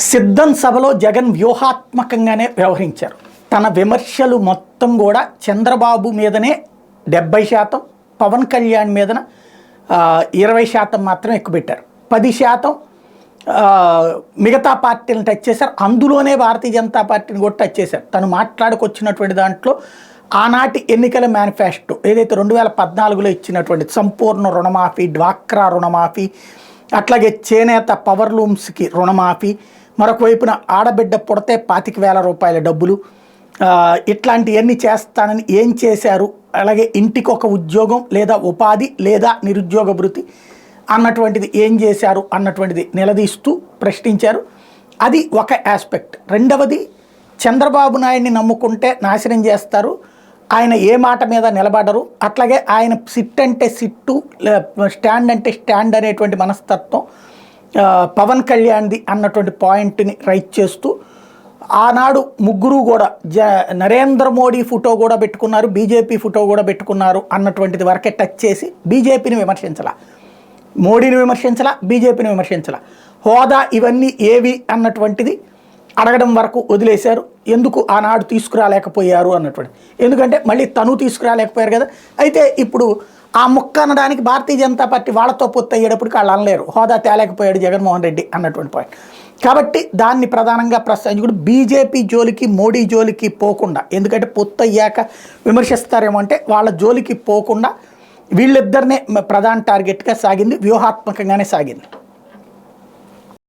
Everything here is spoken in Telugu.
సిద్ధం సభలో జగన్ వ్యూహాత్మకంగానే వ్యవహరించారు. తన విమర్శలు మొత్తం కూడా చంద్రబాబు మీదనే 70%, పవన్ కళ్యాణ్ మీదన 20% మాత్రం ఎక్కువ పెట్టారు. 10% మిగతా పార్టీలను టచ్ చేశారు. అందులోనే భారతీయ జనతా పార్టీని కూడా టచ్ చేశారు. తను మాట్లాడుకొచ్చినటువంటి దాంట్లో ఆనాటి ఎన్నికల మేనిఫెస్టో ఏదైతే 2014లో ఇచ్చినటువంటి సంపూర్ణ రుణమాఫీ, డ్వాక్రా రుణమాఫీ, అట్లాగే చేనేత పవర్ లూమ్స్కి రుణమాఫీ, మరొక వైపున ఆడబిడ్డ పుడితే 25,000 రూపాయల డబ్బులు, ఇట్లాంటివన్నీ చేస్తానని ఏం చేశారు, అలాగే ఇంటికి ఒక ఉద్యోగం లేదా ఉపాధి లేదా నిరుద్యోగ భృతి అన్నటువంటిది ఏం చేశారు అన్నటువంటిది నిలదీస్తూ ప్రశ్నించారు. అది ఒక ఆస్పెక్ట్. రెండవది, చంద్రబాబు నాయుడిని నమ్ముకుంటే నాశనం చేస్తారు, ఆయన ఏ మాట మీద నిలబడరు, అట్లాగే ఆయన సిట్ అంటే సిట్టు, స్టాండ్ అంటే స్టాండ్ అనేటువంటి మనస్తత్వం పవన్ కళ్యాణ్ది అన్నటువంటి పాయింట్ని రైట్ చేస్తూ ఆనాడు ముగ్గురు కూడా నరేంద్ర మోడీ ఫోటో కూడా పెట్టుకున్నారు, బీజేపీ ఫోటో కూడా పెట్టుకున్నారు అన్నటువంటిది వరకే టచ్ చేసి బీజేపీని విమర్శించాల, మోడీని విమర్శించాల, బీజేపీని విమర్శించాల, హోదా ఇవన్నీ ఏవి అన్నటువంటిది అడగడం వరకు వదిలేశారు. ఎందుకు ఆనాడు తీసుకురాలేకపోయారు అన్నటువంటి, ఎందుకంటే మళ్ళీ తను తీసుకురాలేకపోయారు కదా. అయితే ఇప్పుడు ఆ ముక్క అనడానికి భారతీయ జనతా పార్టీ వాళ్ళతో పొత్తు అయ్యేటప్పటికి వాళ్ళు అనలేరు, హోదా తేలేకపోయాడు జగన్మోహన్ రెడ్డి అన్నటువంటి పాయింట్. కాబట్టి దాన్ని ప్రధానంగా ప్రస్తావించుకుంటూ బీజేపీ జోలికి మోడీ జోలికి పోకుండా, ఎందుకంటే పొత్తు అయ్యాక విమర్శిస్తారేమో అంటే వాళ్ళ జోలికి పోకుండా వీళ్ళిద్దరినే ప్రధాన టార్గెట్గా సాగింది, వ్యూహాత్మకంగానే సాగింది.